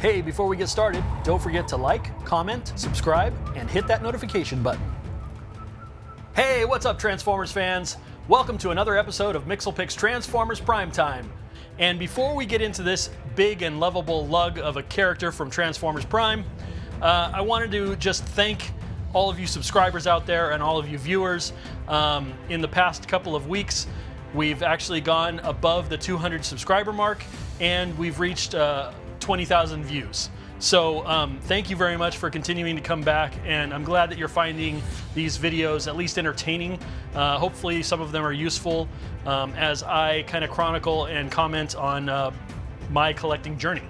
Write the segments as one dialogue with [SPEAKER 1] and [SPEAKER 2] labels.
[SPEAKER 1] Hey, before we get started, don't forget to like, comment, subscribe, and hit that notification button. Hey, what's up, Transformers fans? Welcome to another episode of MixelPix Transformers Primetime. And before we get into this big and lovable lug of a character from Transformers Prime, I wanted to just thank all of you subscribers out there and all of you viewers. In the past couple of weeks, we've actually gone above the 200 subscriber mark, and we've reached 20,000 views. So thank you very much for continuing to come back, and I'm glad that you're finding these videos at least entertaining. Hopefully some of them are useful as I kind of chronicle and comment on my collecting journey.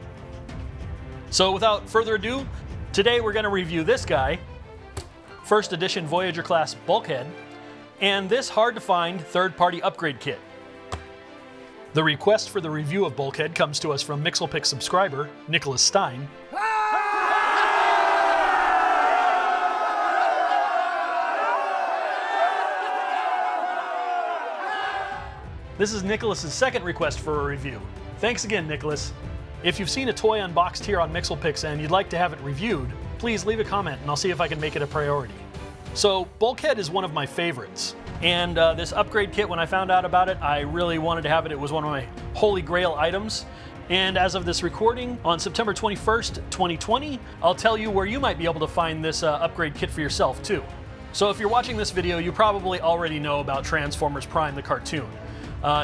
[SPEAKER 1] So without further ado, today we're going to review this guy, first edition Voyager class Bulkhead, and this hard to find third-party upgrade kit. The request for the review of Bulkhead comes to us from MixelPix subscriber Nicholas Stein. This is Nicholas's second request for a review. Thanks again, Nicholas. If you've seen a toy unboxed here on MixelPix and you'd like to have it reviewed, please leave a comment and I'll see if I can make it a priority. So, Bulkhead is one of my favorites. And this upgrade kit, when I found out about it, I really wanted to have it. It was one of my holy grail items. And as of this recording, on September 21st, 2020, I'll tell you where you might be able to find this upgrade kit for yourself, too. So if you're watching this video, you probably already know about Transformers Prime, the cartoon.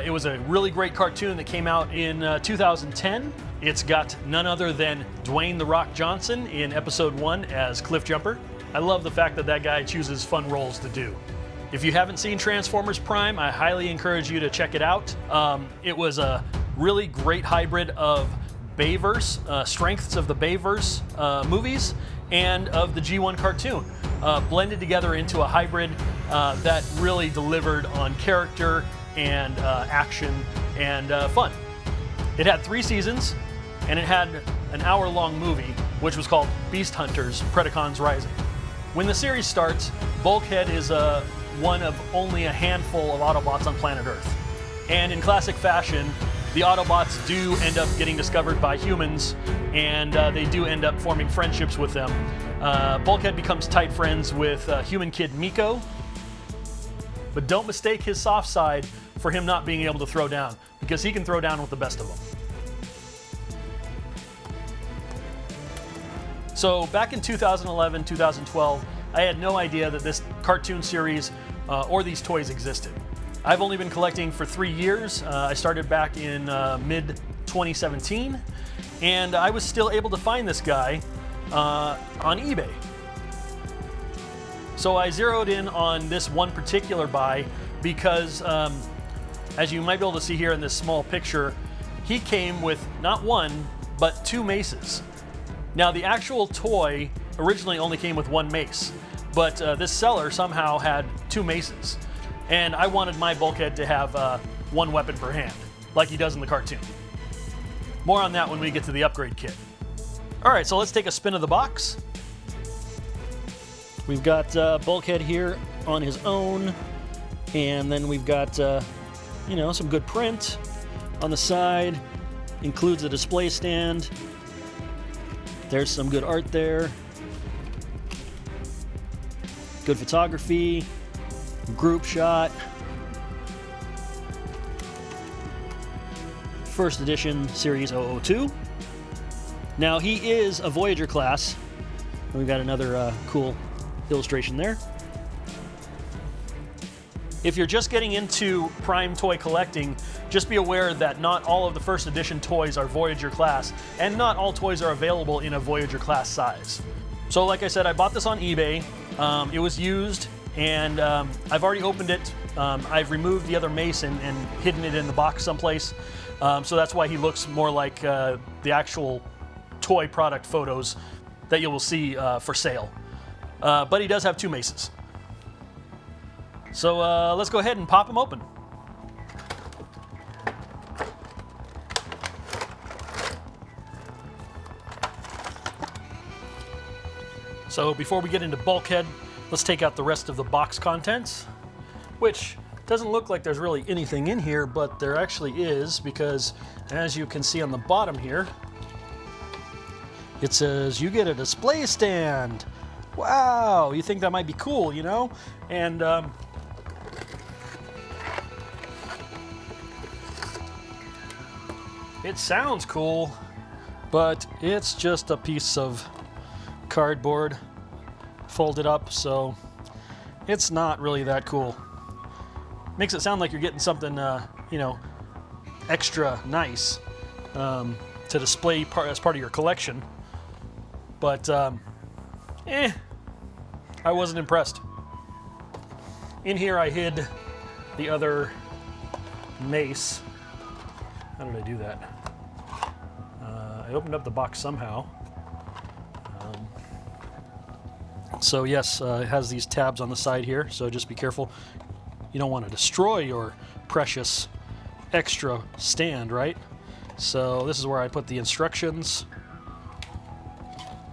[SPEAKER 1] It was a really great cartoon that came out in 2010. It's got none other than Dwayne "The Rock" Johnson in episode 1 as Cliffjumper. I love the fact that that guy chooses fun roles to do. If you haven't seen Transformers Prime, I highly encourage you to check it out. It was a really great hybrid of Bayverse, strengths of the Bayverse movies and of the G1 cartoon, blended together into a hybrid that really delivered on character and action and fun. It had 3 seasons, and it had an hour-long movie, which was called Beast Hunters: Predacons Rising. When the series starts, Bulkhead is one of only a handful of Autobots on planet Earth. And in classic fashion, the Autobots do end up getting discovered by humans, and they do end up forming friendships with them. Bulkhead becomes tight friends with human kid Miko, but don't mistake his soft side for him not being able to throw down, because he can throw down with the best of them. So back in 2011, 2012, I had no idea that this cartoon series or these toys existed. I've only been collecting for 3 years. I started back in mid-2017, and I was still able to find this guy on eBay. So I zeroed in on this one particular buy because, as you might be able to see here in this small picture, he came with not one, but 2 maces. Now, the actual toy originally only came with 1 mace, but this seller somehow had 2 maces. And I wanted my Bulkhead to have 1 weapon per hand, like he does in the cartoon. More on that when we get to the upgrade kit. All right, so let's take a spin of the box. We've got Bulkhead here on his own, and then we've got, some good print on the side. Includes a display stand. There's some good art there. Good photography. Group shot. First edition Series 002. Now he is a Voyager class. And we've got another cool illustration there. If you're just getting into Prime toy collecting, just be aware that not all of the first edition toys are Voyager class, and not all toys are available in a Voyager class size. So like I said, I bought this on eBay. It was used, and I've already opened it. I've removed the other mace and hidden it in the box someplace. So that's why he looks more like the actual toy product photos that you will see for sale. But he does have 2 maces. So let's go ahead and pop him open. So before we get into Bulkhead, let's take out the rest of the box contents, which doesn't look like there's really anything in here, but there actually is, because as you can see on the bottom here, It says, you get a display stand. Wow, you think that might be cool, you know? And it sounds cool, but it's just a piece of cardboard folded up, so it's not really that cool. Makes it sound like you're getting something, you know, extra nice to display as part of your collection. But, I wasn't impressed. In here I hid the other mace. How did I do that? I opened up the box somehow. So yes, it has these tabs on the side here, so just be careful. You don't want to destroy your precious extra stand, right? So this is where I put the instructions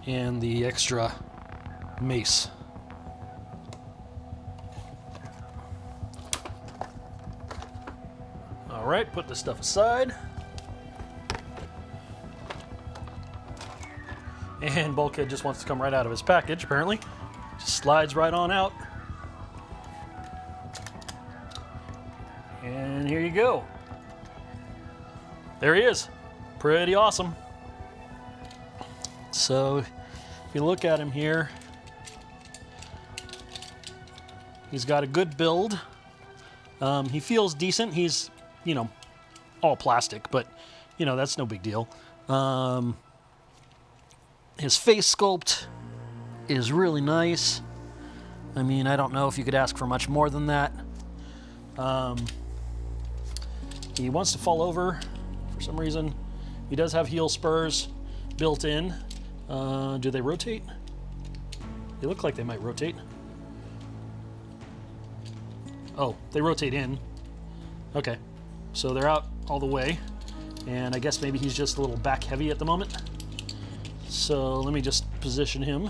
[SPEAKER 1] and the extra mace. All right, put this stuff aside. And Bulkhead just wants to come right out of his package, apparently. Just slides right on out. And here you go. There he is. Pretty awesome. So, if you look at him here, he's got a good build. He feels decent. He's, you know, all plastic, but, you know, that's no big deal. His face sculpt is really nice. I mean, I don't know if you could ask for much more than that. He wants to fall over for some reason. He does have heel spurs built in. Do they rotate? They look like they might rotate. Oh, they rotate in. Okay, so they're out all the way. And I guess maybe he's just a little back heavy at the moment. So let me just position him.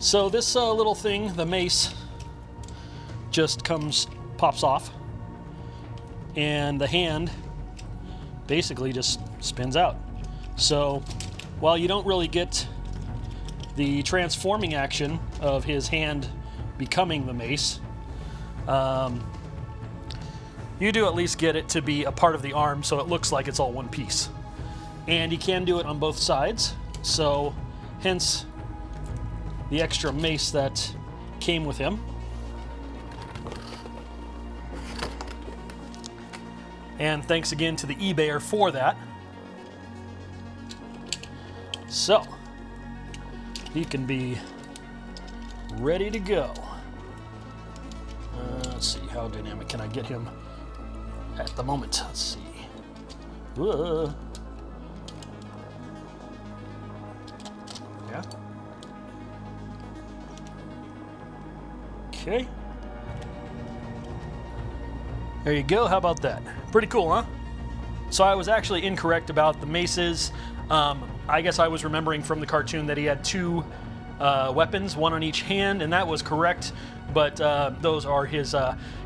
[SPEAKER 1] So this little thing, the mace, just pops off, and the hand basically just spins out. So while you don't really get the transforming action of his hand becoming the mace, you do at least get it to be a part of the arm, so it looks like it's all one piece. And he can do it on both sides, so hence the extra mace that came with him. And thanks again to the eBayer for that. So, he can be ready to go. Let's see, how dynamic can I get him at the moment? Let's see. Whoa. Yeah. Okay. There you go. How about that? Pretty cool, huh? So I was actually incorrect about the maces. I guess I was remembering from the cartoon that he had two weapons, one on each hand, and that was correct. But those are his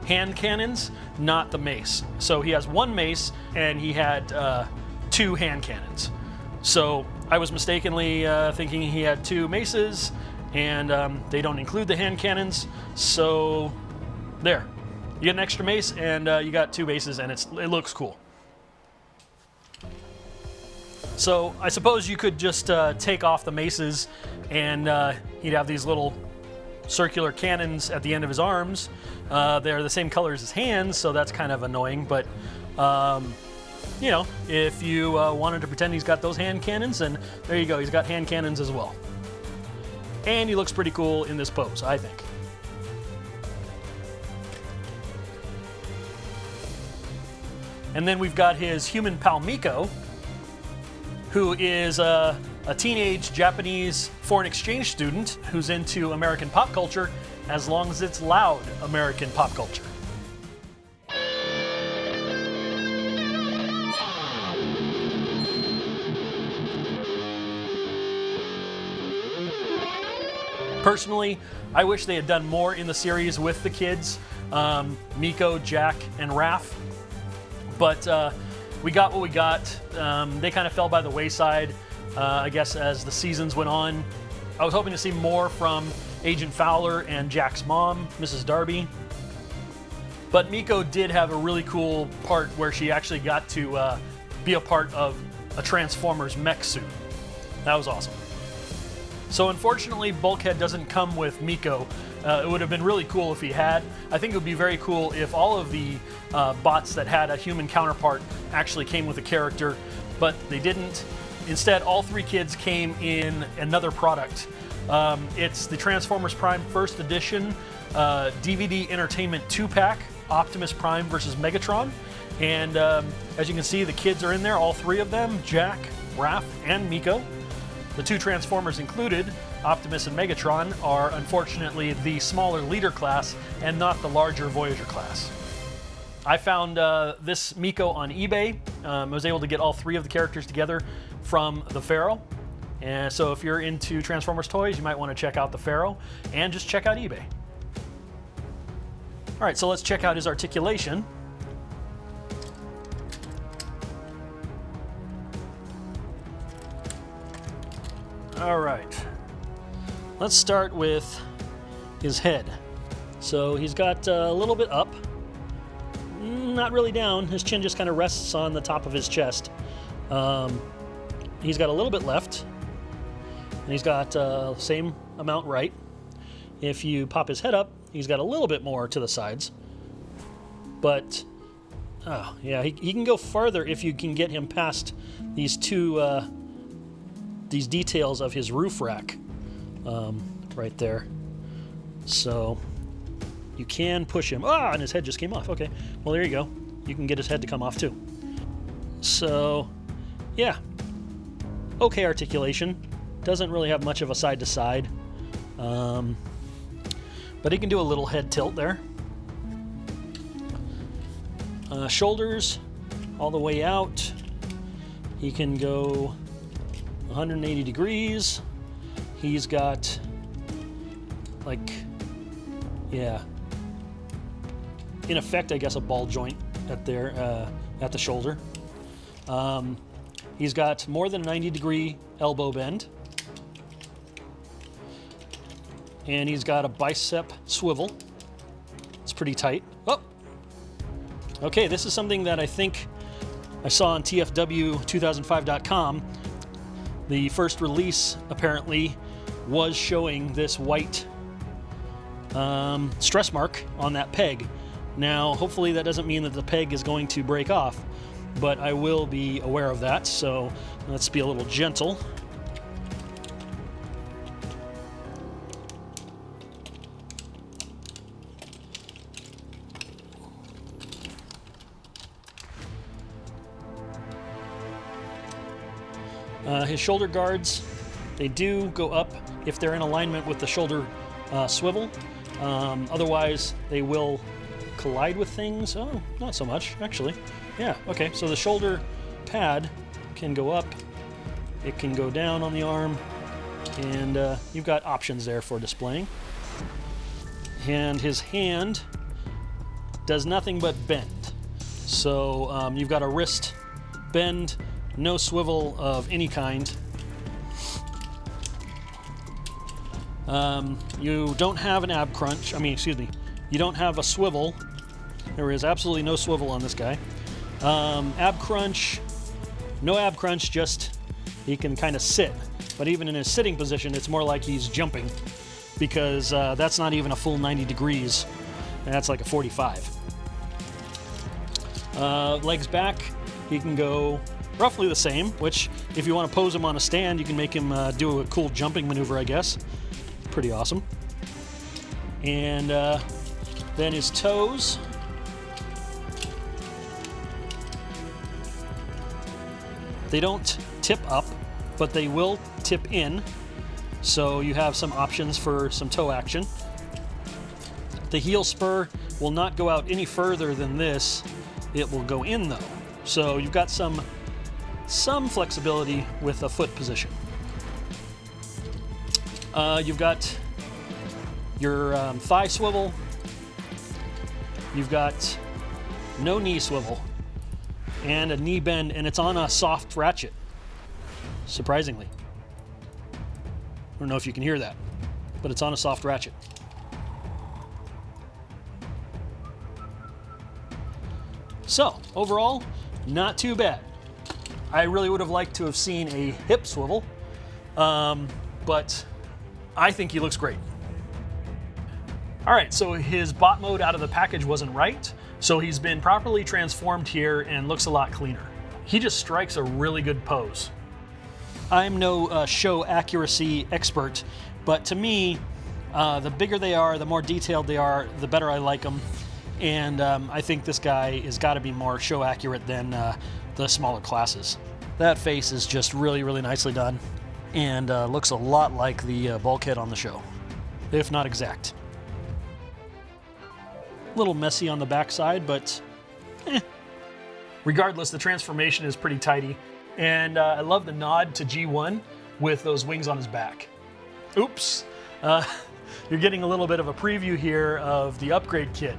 [SPEAKER 1] hand cannons, not the mace. So he has one mace, and he had two hand cannons. So I was mistakenly thinking he had two maces, and they don't include the hand cannons. So there, you get an extra mace, and you got two maces, and it looks cool. So I suppose you could just take off the maces, and he'd have these little circular cannons at the end of his arms. They're the same color as his hands, so that's kind of annoying, but you know, if you wanted to pretend he's got those hand cannons, then there you go, he's got hand cannons as well. And he looks pretty cool in this pose, I think. And then we've got his human pal Miko, who is a teenage Japanese foreign exchange student who's into American pop culture as long as it's loud American pop culture. Personally, I wish they had done more in the series with the kids, Miko, Jack, and Raph. But we got what we got. They kind of fell by the wayside, I guess, as the seasons went on. I was hoping to see more from Agent Fowler and Jack's mom, Mrs. Darby. But Miko did have a really cool part where she actually got to be a part of a Transformers mech suit. That was awesome. So unfortunately, Bulkhead doesn't come with Miko. It would have been really cool if he had. I think it would be very cool if all of the bots that had a human counterpart actually came with a character, but they didn't. Instead, all three kids came in another product. It's the Transformers Prime First Edition DVD Entertainment Two-pack, Optimus Prime versus Megatron. And as you can see, the kids are in there, all three of them, Jack, Raph, and Miko. The two Transformers included, Optimus and Megatron, are unfortunately the smaller leader class and not the larger Voyager class. I found this Miko on eBay. I was able to get all three of the characters together from the Pharaoh. And so if you're into Transformers toys, you might want to check out the Pharaoh and just check out eBay. All right, so let's check out his articulation. All right, let's start with his head. So he's got a little bit up, not really down. His chin just kind of rests on the top of his chest. He's got a little bit left, and he's got same amount right. If you pop his head up, he's got a little bit more to the sides. But, yeah, he can go farther if you can get him past these two, these details of his roof rack right there. So you can push him. And his head just came off. Okay, well, there you go. You can get his head to come off too. So, yeah. Okay articulation. Doesn't really have much of a side to side. But he can do a little head tilt there. Shoulders all the way out. He can go 180 degrees. He's got like, yeah, in effect, I guess, a ball joint at there at the shoulder. He's got more than 90-degree elbow bend. And he's got a bicep swivel. It's pretty tight. Oh! Okay, this is something that I think I saw on TFW2005.com. The first release, apparently, was showing this white stress mark on that peg. Now, hopefully that doesn't mean that the peg is going to break off, but I will be aware of that, so let's be a little gentle. His shoulder guards, they do go up if they're in alignment with the shoulder swivel. Otherwise, they will collide with things. Oh, not so much, actually. Yeah, okay, so the shoulder pad can go up. It can go down on the arm. And you've got options there for displaying. And his hand does nothing but bend. So you've got a wrist bend, no swivel of any kind. You don't have an ab crunch. You don't have a swivel. There is absolutely no swivel on this guy. Ab crunch, no ab crunch, just he can kind of sit. But even in his sitting position, it's more like he's jumping because that's not even a full 90 degrees. That's like a 45. Legs back, he can go roughly the same, which if you want to pose him on a stand, you can make him do a cool jumping maneuver, I guess. Pretty awesome. And then his toes. They don't tip up, but they will tip in. So you have some options for some toe action. The heel spur will not go out any further than this. It will go in though. So you've got some flexibility with a foot position. You've got your thigh swivel. You've got no knee swivel. and a knee bend, and it's on a soft ratchet, surprisingly. I don't know if you can hear that, but it's on a soft ratchet. So, overall, not too bad. I really would have liked to have seen a hip swivel, but I think he looks great. All right, so his bot mode out of the package wasn't right, so he's been properly transformed here and looks a lot cleaner. He just strikes a really good pose. I'm no show accuracy expert, but to me, the bigger they are, the more detailed they are, the better I like them. And I think this guy has got to be more show accurate than the smaller classes. That face is just really, really nicely done, and looks a lot like the Bulkhead on the show, if not exact. A little messy on the backside, but regardless, the transformation is pretty tidy, and I love the nod to G1 with those wings on his back. Oops. You're getting a little bit of a preview here of the upgrade kit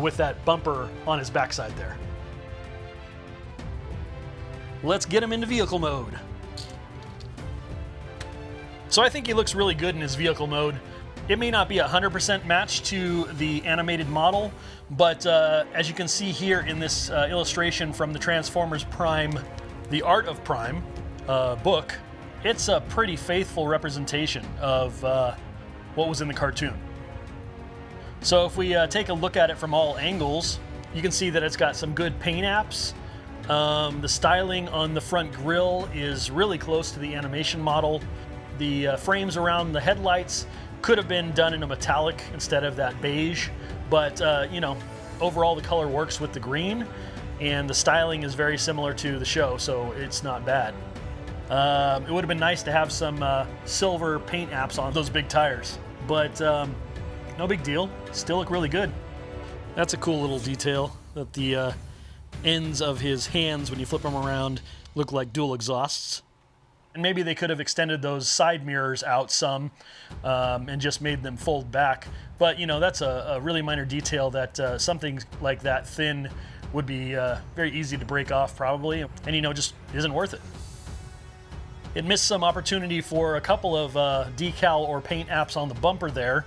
[SPEAKER 1] with that bumper on his backside there. Let's get him into vehicle mode. So I think he looks really good in his vehicle mode. It may not be 100% matched to the animated model, but as you can see here in this illustration from the Transformers Prime, The Art of Prime book, it's a pretty faithful representation of what was in the cartoon. So if we take a look at it from all angles, you can see that it's got some good paint apps. The styling on the front grille is really close to the animation model. The frames around the headlights could have been done in a metallic instead of that beige, but you know, overall the color works with the green, and the styling is very similar to the show, so it's not bad. It would have been nice to have some silver paint apps on those big tires, but no big deal. Still look really good. That's a cool little detail, that the ends of his hands, when you flip them around, look like dual exhausts. And maybe they could have extended those side mirrors out some and just made them fold back. But, you know, that's a really minor detail that something like that thin would be very easy to break off probably, and, you know, just isn't worth it. It missed some opportunity for a couple of decal or paint apps on the bumper there.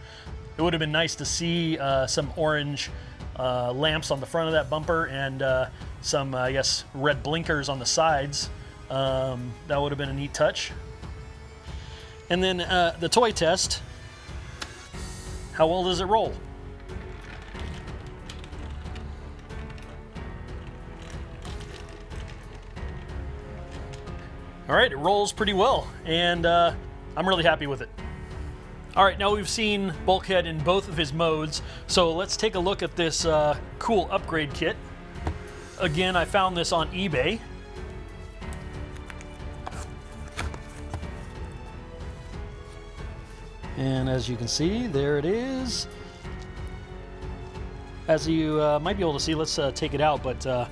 [SPEAKER 1] It would have been nice to see some orange lamps on the front of that bumper and some, I guess, red blinkers on the sides. That would have been a neat touch. And then the toy test. How well does it roll? All right, it rolls pretty well, and I'm really happy with it. All right, now we've seen Bulkhead in both of his modes, so let's take a look at this cool upgrade kit. Again, I found this on eBay. And as you can see, there it is. As you might be able to see, let's take it out, but okay,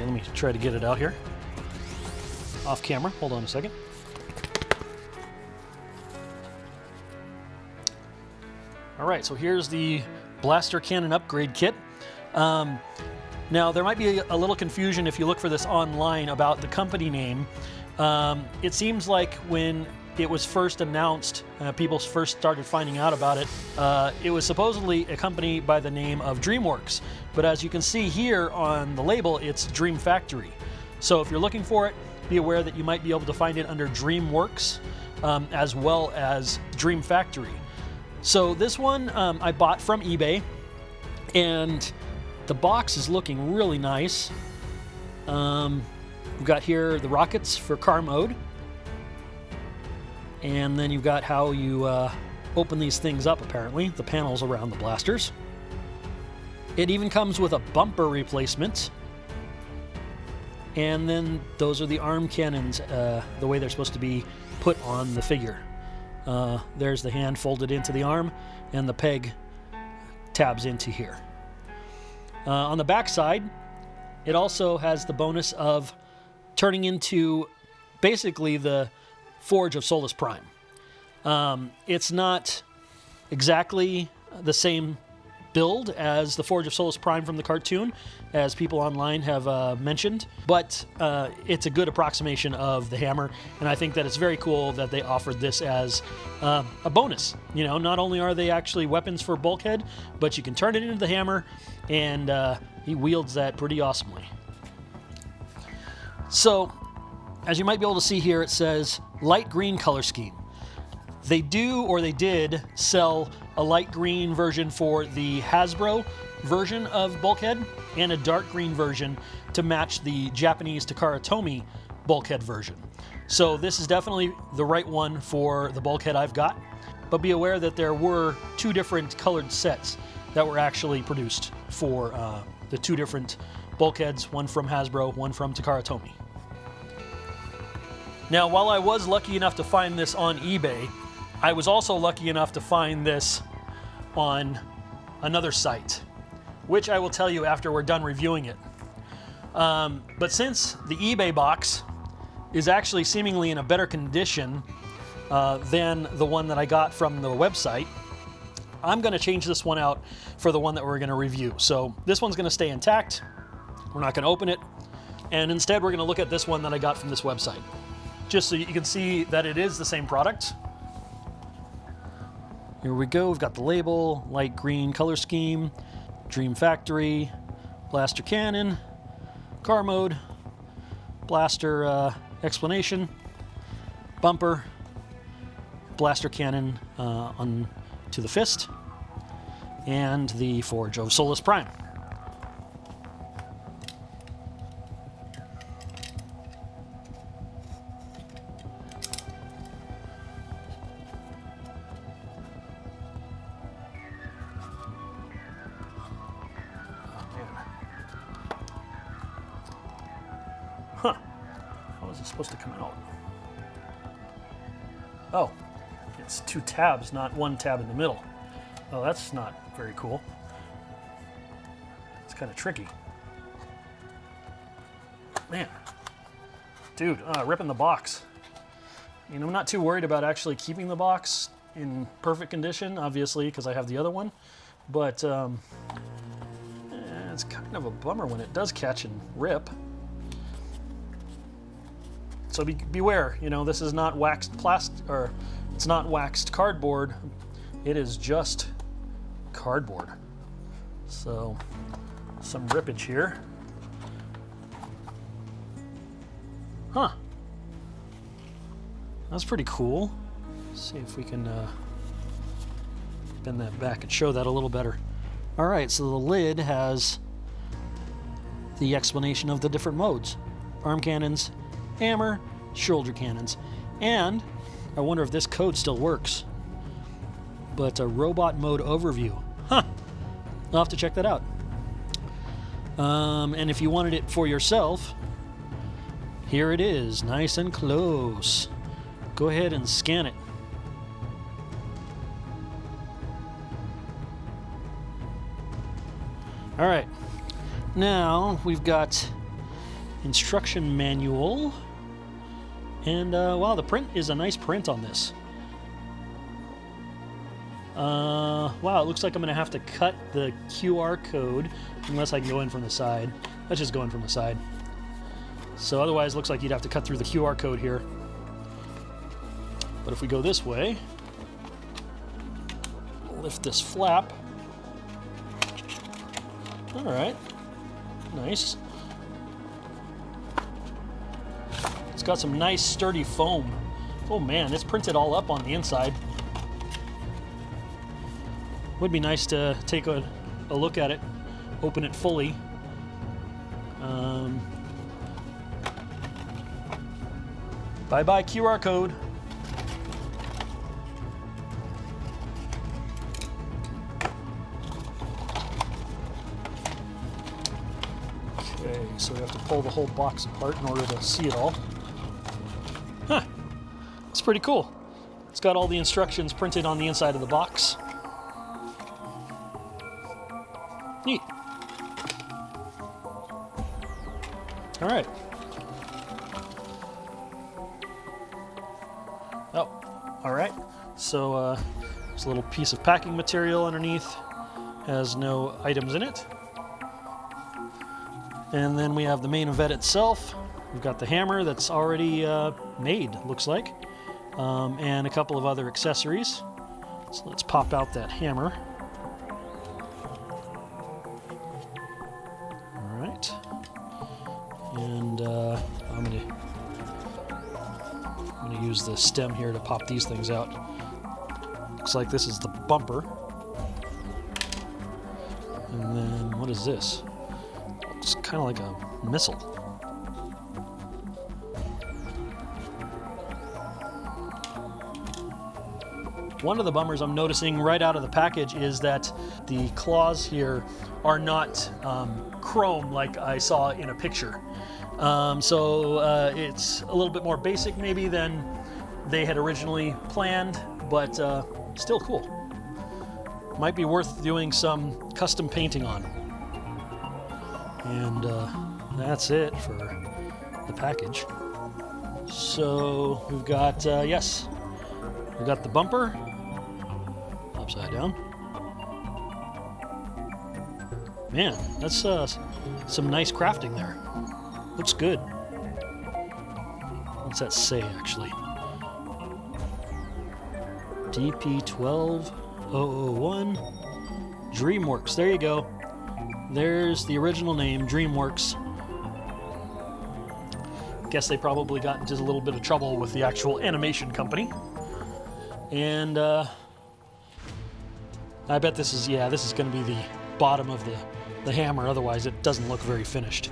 [SPEAKER 1] let me try to get it out here. Off camera, hold on a second. All right, so here's the blaster cannon upgrade kit. Now, there might be a little confusion if you look for this online about the company name. It seems like when it was first announced, people first started finding out about it, it was supposedly a company by the name of Dreamworks. But as you can see here on the label, it's Dream Factory. So if you're looking for it, be aware that you might be able to find it under Dreamworks as well as Dream Factory. So this one I bought from eBay, and the box is looking really nice. We've got here the rockets for car mode, and then you've got how you open these things up, apparently, the panels around the blasters. It even comes with a bumper replacement, and then those are the arm cannons, the way they're supposed to be put on the figure. There's the hand folded into the arm, and the peg tabs into here. On the back side, it also has the bonus of turning into basically the forge of Solus Prime. It's not exactly the same build as the Forge of Solus Prime from the cartoon, as people online have mentioned, but it's a good approximation of the hammer, and I think that it's very cool that they offered this as a bonus. You know, not only are they actually weapons for Bulkhead, but you can turn it into the hammer, and he wields that pretty awesomely. So, as you might be able to see here, it says light green color scheme. They did sell a light green version for the Hasbro version of Bulkhead and a dark green version to match the Japanese Takara Tomy Bulkhead version. So this is definitely the right one for the Bulkhead I've got, but be aware that there were 2 different colored sets that were actually produced for the 2 different Bulkheads, one from Hasbro, one from Takara Tomy. Now, while I was lucky enough to find this on eBay, I was also lucky enough to find this on another site, which I will tell you after we're done reviewing it. But since the eBay box is actually seemingly in a better condition than the one that I got from the website, I'm going to change this one out for the one that we're going to review. So this one's going to stay intact. We're not going to open it. And instead, we're going to look at this one that I got from this website, just so you can see that it is the same product. Here we go. We've got the label, light green color scheme, Dream Factory, blaster cannon, car mode, blaster explanation, bumper, blaster cannon on to the fist, and the Forge of Solus Prime. Huh. How is it supposed to come out? Oh, it's 2 tabs, not 1 tab in the middle. Oh, that's not very cool. It's kind of tricky. Man. Dude, ripping the box. You know, I'm not too worried about actually keeping the box in perfect condition, obviously, because I have the other one. But it's kind of a bummer when it does catch and rip. So beware, you know, this is not waxed plastic, or it's not waxed cardboard. It is just cardboard. So, some rippage here. Huh. That's pretty cool. Let's see if we can bend that back and show that a little better. All right, so the lid has the explanation of the different modes. Arm cannons, hammer, shoulder cannons, and I wonder if this code still works, but a robot mode overview. Huh, I'll have to check that out. And if you wanted it for yourself, here it is, nice and close. Go ahead and scan it. All right, now we've got instruction manual, and wow, the print is a nice print on this. Wow, it looks like I'm gonna have to cut the QR code unless I can go in from the side. Let's just go in from the side. So otherwise, it looks like you'd have to cut through the QR code here. But if we go this way, lift this flap. All right, nice. It's got some nice sturdy foam. Oh man, it's printed all up on the inside. Would be nice to take a look at it, open it fully. Bye-bye QR code. Okay, so we have to pull the whole box apart in order to see it all. Huh, it's pretty cool. It's got all the instructions printed on the inside of the box. Neat. All right. Oh, all right. So there's a little piece of packing material underneath. has no items in it. And then we have the main event itself. We've got the hammer that's already made, looks like, and a couple of other accessories. So let's pop out that hammer. All right. And I'm gonna use the stem here to pop these things out. Looks like this is the bumper. And then what is this? It's kind of like a missile. One of the bummers I'm noticing right out of the package is that the claws here are not chrome like I saw in a picture. So it's a little bit more basic maybe than they had originally planned, but still cool. Might be worth doing some custom painting on. And that's it for the package. So we've got, yes, we've got the bumper, upside down. Man, that's some nice crafting there. Looks good. What's that say, actually? DP12001 Dreamworks. There you go. There's the original name, Dreamworks. Guess they probably got into a little bit of trouble with the actual animation company. And I bet this is going to be the bottom of the hammer, otherwise it doesn't look very finished.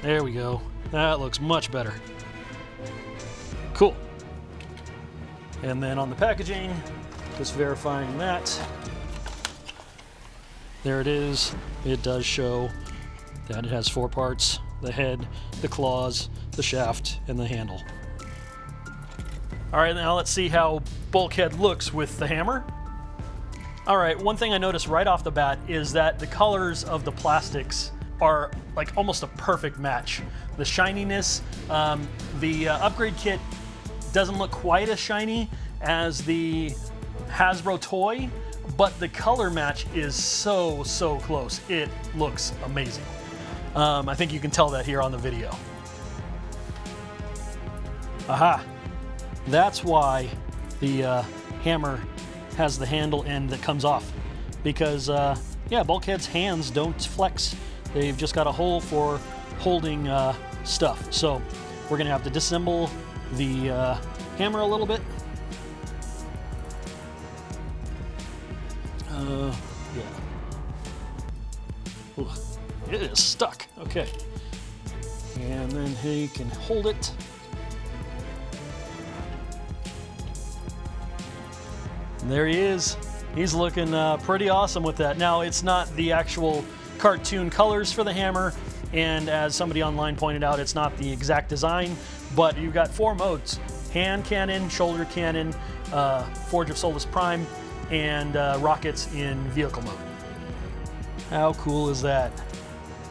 [SPEAKER 1] There we go. That looks much better. Cool. And then on the packaging, just verifying that. There it is. It does show that it has 4 parts: the head, the claws, the shaft, and the handle. All right, now let's see how Bulkhead looks with the hammer. All right, one thing I noticed right off the bat is that the colors of the plastics are like almost a perfect match. The shininess, the upgrade kit doesn't look quite as shiny as the Hasbro toy, but the color match is so close. It looks amazing. I think you can tell that here on the video. Aha! That's why the hammer has the handle end that comes off, because yeah, Bulkhead's hands don't flex. They've just got a hole for holding stuff. So we're gonna have to disassemble the hammer a little bit. Yeah. Ooh, it is stuck. Okay. And then he can hold it. And there he is. He's looking pretty awesome with that. Now, it's not the actual cartoon colors for the hammer, and as somebody online pointed out, it's not the exact design, but you've got 4 modes: hand cannon, shoulder cannon, Forge of Solus Prime, and rockets in vehicle mode. How cool is that?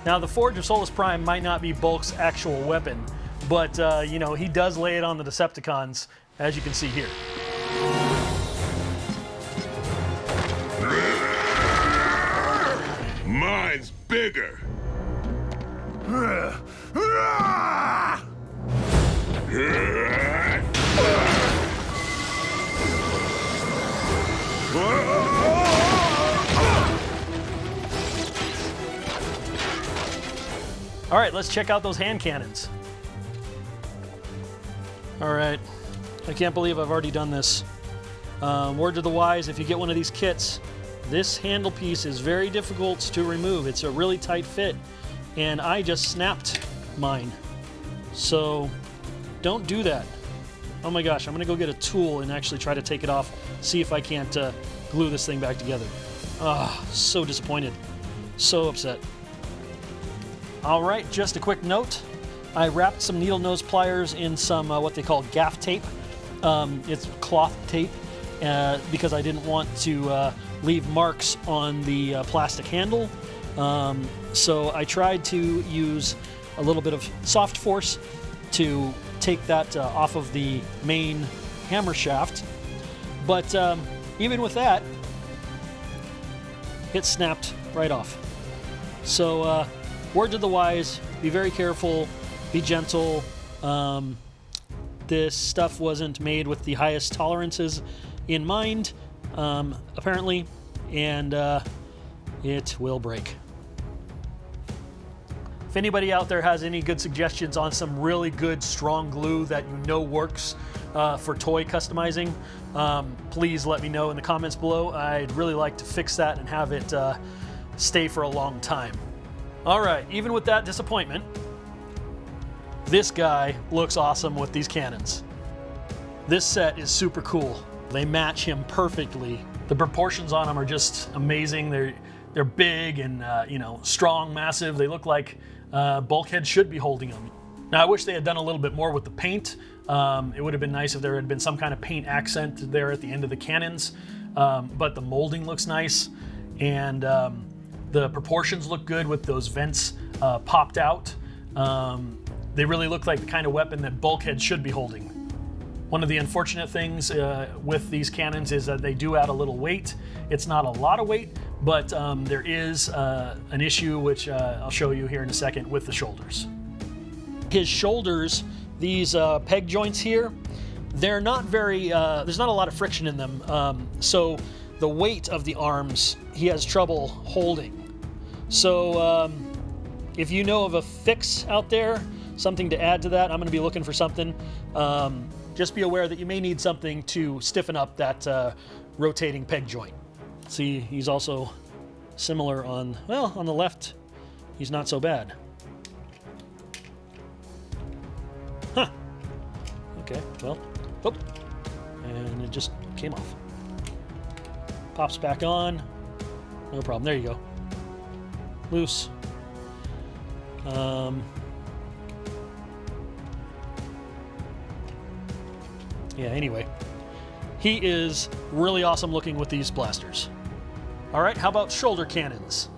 [SPEAKER 1] Now, the Forge of Solus Prime might not be Bulk's actual weapon, but you know, he does lay it on the Decepticons, as you can see here.
[SPEAKER 2] Mine's bigger.
[SPEAKER 1] All right, let's check out those hand cannons. All right, I can't believe I've already done this. Word to the wise, if you get one of these kits, this handle piece is very difficult to remove. It's a really tight fit, and I just snapped mine. So don't do that. Oh my gosh, I'm gonna go get a tool and actually try to take it off, see if I can't glue this thing back together. Ah, so disappointed, so upset. All right, just a quick note. I wrapped some needle nose pliers in some what they call gaff tape. It's cloth tape because I didn't want to leave marks on the plastic handle. So I tried to use a little bit of soft force to take that off of the main hammer shaft. But even with that, it snapped right off. So word to the wise, be very careful, be gentle. This stuff wasn't made with the highest tolerances in mind, apparently, and it will break. If anybody out there has any good suggestions on some really good strong glue that you know works for toy customizing, please let me know in the comments below. I'd really like to fix that and have it stay for a long time. All right, even with that disappointment, this guy looks awesome with these cannons. This set is super cool. They match him perfectly. The proportions on them are just amazing. They're big and you know, strong, massive. They look like Bulkhead should be holding them. Now I wish they had done a little bit more with the paint. It would have been nice if there had been some kind of paint accent there at the end of the cannons. But the molding looks nice, and the proportions look good with those vents popped out. They really look like the kind of weapon that Bulkhead should be holding. One of the unfortunate things with these cannons is that they do add a little weight. It's not a lot of weight, but there is an issue, which I'll show you here in a second, with the shoulders. His shoulders, these peg joints here, they're not very, there's not a lot of friction in them. So the weight of the arms, he has trouble holding. So if you know of a fix out there, something to add to that, I'm going to be looking for something. Just be aware that you may need something to stiffen up that rotating peg joint. See, he's also similar on, well, on the left, he's not so bad. Huh. Okay, well, whoop, and it just came off. Pops back on, no problem, there you go. Loose. Yeah, anyway, he is really awesome looking with these blasters. All right, how about shoulder cannons?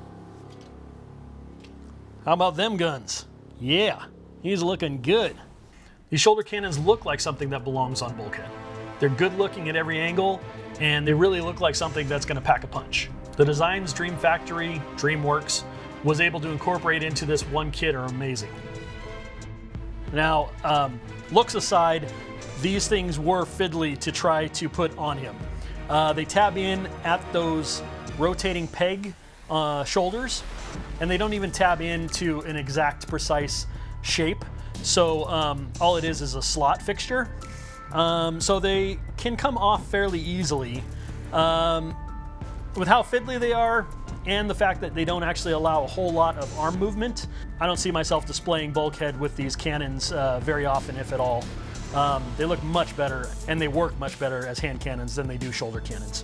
[SPEAKER 1] How about them guns? Yeah, he's looking good. These shoulder cannons look like something that belongs on Bulkhead. They're good looking at every angle, and they really look like something that's gonna pack a punch. The designs Dream Factory, Dreamworks, was able to incorporate into this one kit are amazing. Now, looks aside, these things were fiddly to try to put on him. They tab in at those rotating peg shoulders, and they don't even tab into an exact precise shape. So all it is a slot fixture. So they can come off fairly easily. With how fiddly they are, and the fact that they don't actually allow a whole lot of arm movement, I don't see myself displaying Bulkhead with these cannons very often, if at all. They look much better, and they work much better as hand cannons than they do shoulder cannons.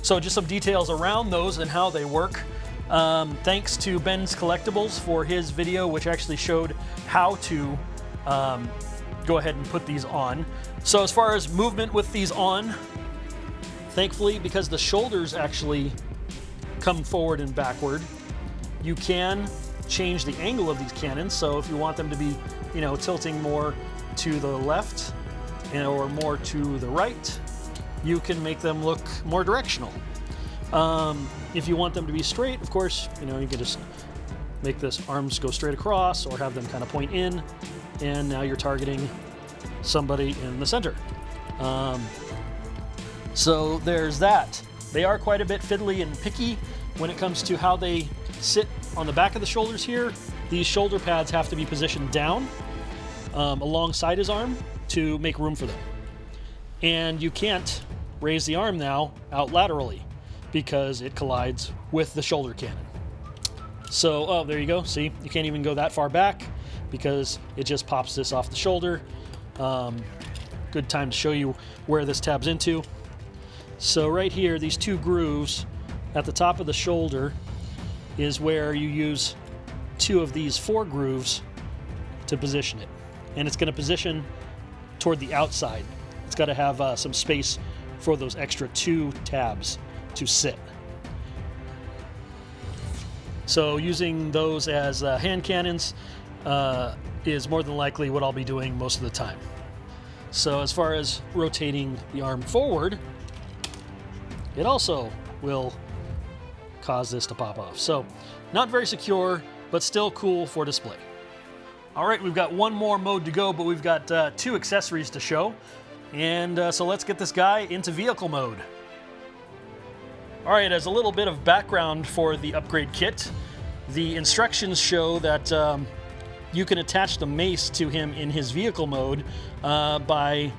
[SPEAKER 1] So just some details around those and how they work. Thanks to Ben's Collectibles for his video, which actually showed how to go ahead and put these on. So as far as movement with these on, thankfully, because the shoulders actually come forward and backward, you can change the angle of these cannons. So if you want them to be, you know, tilting more to the left or more to the right, you can make them look more directional. If you want them to be straight, of course, you know, you can just make this arms go straight across or have them kind of point in, and now you're targeting somebody in the center. So there's that. They are quite a bit fiddly and picky when it comes to how they sit on the back of the shoulders here. These shoulder pads have to be positioned down alongside his arm to make room for them. And you can't raise the arm now out laterally because it collides with the shoulder cannon. So, oh, there you go. See, you can't even go that far back because it just pops this off the shoulder. Good time to show you where this tabs into. So right here, these two grooves at the top of the shoulder is where you use two of these 4 grooves to position it. And it's going to position toward the outside. It's got to have some space for those extra 2 tabs to sit. So using those as hand cannons is more than likely what I'll be doing most of the time. So as far as rotating the arm forward, it also will cause this to pop off. So not very secure, but still cool for display. All right, we've got one more mode to go, but we've got 2 accessories to show. And so let's get this guy into vehicle mode. All right, as a little bit of background for the upgrade kit, the instructions show that you can attach the mace to him in his vehicle mode by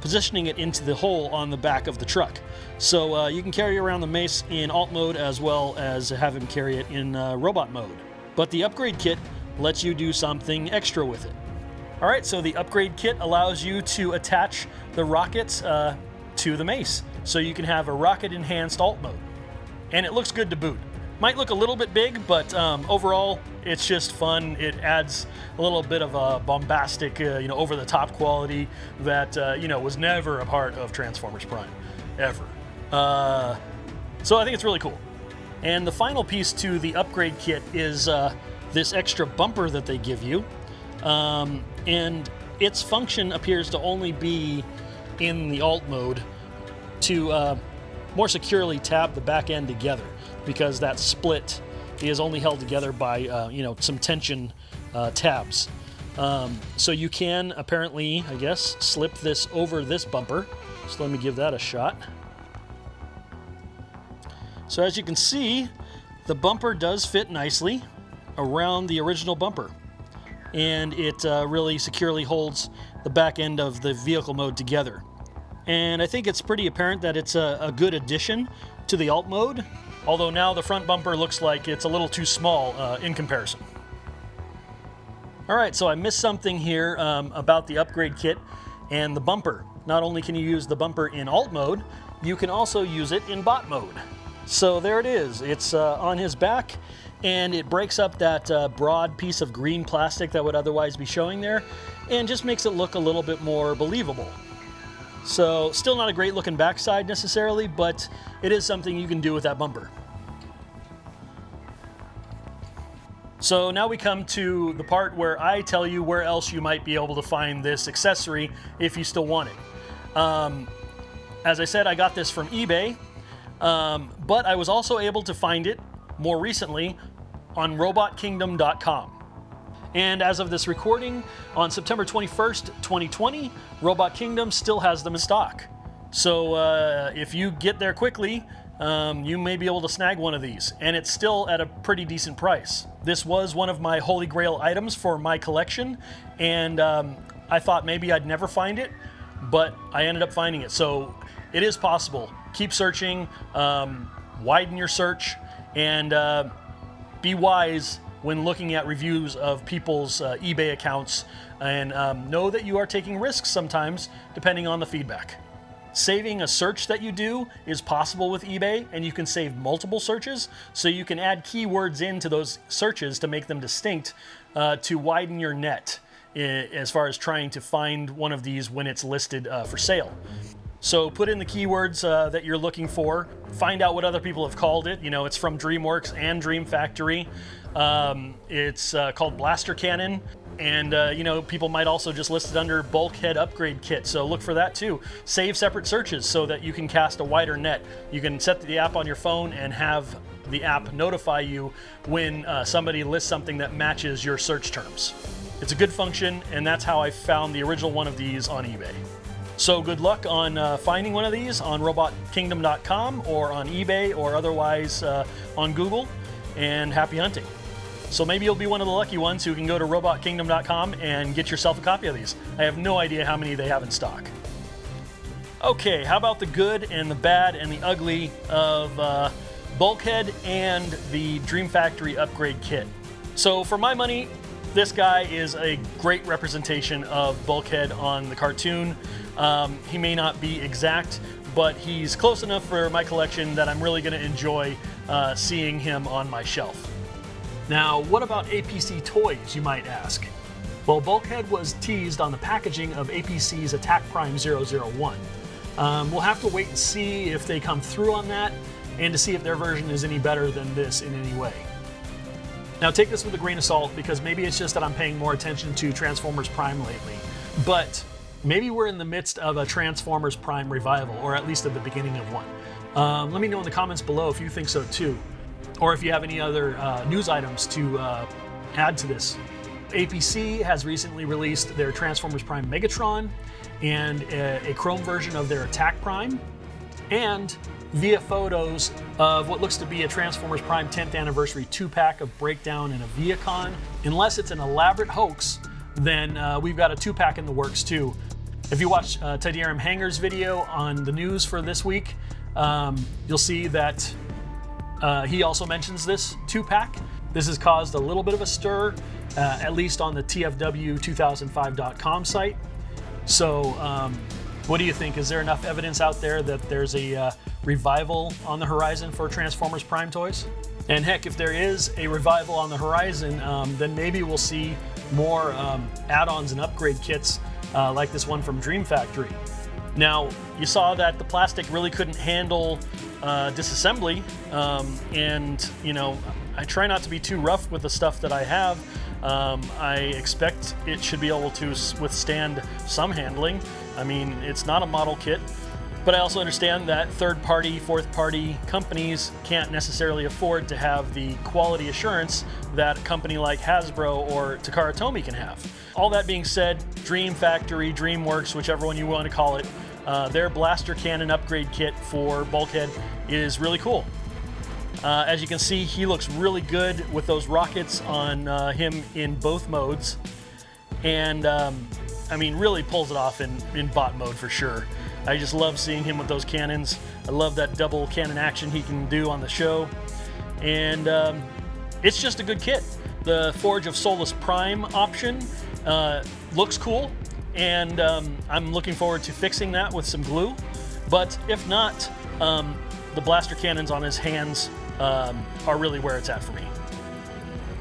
[SPEAKER 1] positioning it into the hole on the back of the truck. So you can carry around the mace in alt mode as well as have him carry it in robot mode. But the upgrade kit lets you do something extra with it. All right, so the upgrade kit allows you to attach the rockets to the mace. So you can have a rocket enhanced alt mode. And it looks good to boot. Might look a little bit big, but overall, it's just fun. It adds a little bit of a bombastic, over-the-top quality that, was never a part of Transformers Prime, ever. So I think it's really cool. And the final piece to the upgrade kit is this extra bumper that they give you. And its function appears to only be in the alt mode to more securely tab the back end together, because that split is only held together by some tension tabs. So you can apparently, I guess, slip this over this bumper. So let me give that a shot. So as you can see, the bumper does fit nicely around the original bumper, and it really securely holds the back end of the vehicle mode together. And I think it's pretty apparent that it's a good addition to the alt mode, although now the front bumper looks like it's a little too small in comparison. All right, so I missed something here about the upgrade kit and the bumper. Not only can you use the bumper in alt mode, you can also use it in bot mode. So there it is. It's on his back, and it breaks up that broad piece of green plastic that would otherwise be showing there, and just makes it look a little bit more believable. So still not a great looking backside necessarily, but it is something you can do with that bumper. So now we come to the part where I tell you where else you might be able to find this accessory if you still want it. As I said, I got this from eBay, but I was also able to find it more recently on robotkingdom.com. And as of this recording, on September 21st, 2020, Robot Kingdom still has them in stock. So if you get there quickly, you may be able to snag one of these, and it's still at a pretty decent price. This was one of my holy grail items for my collection, and I thought maybe I'd never find it, but I ended up finding it. So it is possible. Keep searching, widen your search, and be wise when looking at reviews of people's eBay accounts, and know that you are taking risks sometimes depending on the feedback. Saving a search that you do is possible with eBay, and you can save multiple searches, so you can add keywords into those searches to make them distinct to widen your net as far as trying to find one of these when it's listed for sale. So put in the keywords that you're looking for, find out what other people have called it. It's from Dreamworks and Dream Factory. It's called Blaster Cannon, and people might also just list it under Bulkhead Upgrade Kit, so look for that too. Save separate searches so that you can cast a wider net. You can set the app on your phone and have the app notify you when somebody lists something that matches your search terms. It's a good function, and that's how I found the original one of these on eBay. So good luck on finding one of these on robotkingdom.com or on eBay or otherwise on Google, and happy hunting. So maybe you'll be one of the lucky ones who can go to robotkingdom.com and get yourself a copy of these. I have no idea how many they have in stock. Okay, how about the good and the bad and the ugly of Bulkhead and the Dream Factory upgrade kit? So for my money, this guy is a great representation of Bulkhead on the cartoon. He may not be exact, but he's close enough for my collection that I'm really going to enjoy seeing him on my shelf. Now, what about A.P.C toys, you might ask? Well, Bulkhead was teased on the packaging of A.P.C's Attack Prime 001. We'll have to wait and see if they come through on that, and to see if their version is any better than this in any way. Now, take this with a grain of salt, because maybe it's just that I'm paying more attention to Transformers Prime lately. But maybe we're in the midst of a Transformers Prime revival, or at least at the beginning of one. Let me know in the comments below if you think so too, or if you have any other news items to add to this. A.P.C. has recently released their Transformers Prime Megatron and a chrome version of their Attack Prime, and via photos of what looks to be a Transformers Prime 10th Anniversary 2-pack of Breakdown and a Viacon. Unless it's an elaborate hoax, then we've got a 2-pack in the works too. If you watch Tydirium Hanger's video on the news for this week, you'll see that he also mentions this 2-pack. This has caused a little bit of a stir, at least on the TFW2005.com site. So what do you think? Is there enough evidence out there that there's a revival on the horizon for Transformers Prime toys? And heck, if there is a revival on the horizon, then maybe we'll see more add-ons and upgrade kits like this one from Dream Factory. Now, you saw that the plastic really couldn't handle disassembly, and you know, I try not to be too rough with the stuff that I have. I expect it should be able to withstand some handling. I mean, it's not a model kit, but I also understand that third-party, fourth-party companies can't necessarily afford to have the quality assurance that a company like Hasbro or Takara Tomy can have. All that being said, Dream Factory, Dreamworks, whichever one you want to call it, their blaster cannon upgrade kit for Bulkhead is really cool. As you can see, he looks really good with those rockets on him in both modes, and I mean, really pulls it off in bot mode for sure. I just love seeing him with those cannons. I love that double cannon action he can do on the show, and it's just a good kit. The Forge of Solus Prime option looks cool, and I'm looking forward to fixing that with some glue, but if not, the blaster cannons on his hands are really where it's at for me.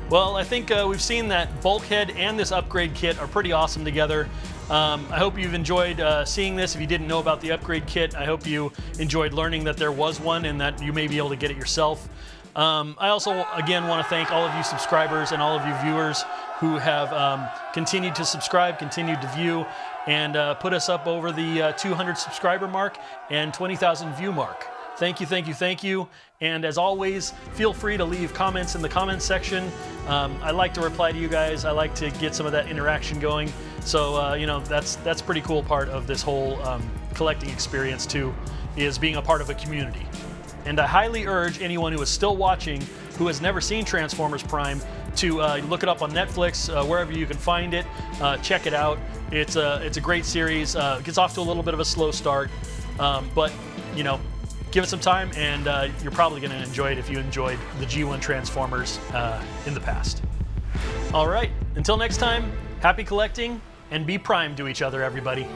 [SPEAKER 1] Well, I think we've seen that Bulkhead and this upgrade kit are pretty awesome together. I hope you've enjoyed seeing this. If you didn't know about the upgrade kit, I hope you enjoyed learning that there was one and that you may be able to get it yourself. I also, again, want to thank all of you subscribers and all of you viewers who have continued to subscribe, continued to view, and put us up over the 200 subscriber mark and 20,000 view mark. Thank you, thank you, thank you. And as always, feel free to leave comments in the comments section. I like to reply to you guys. I like to get some of that interaction going. So, you know, that's pretty cool part of this whole collecting experience too, is being a part of a community. And I highly urge anyone who is still watching, who has never seen Transformers Prime, to look it up on Netflix, wherever you can find it. Check it out. It's a great series. It gets off to a little bit of a slow start, but, you know, give it some time, and you're probably going to enjoy it if you enjoyed the G1 Transformers in the past. All right, until next time, happy collecting, and be prime to each other, everybody.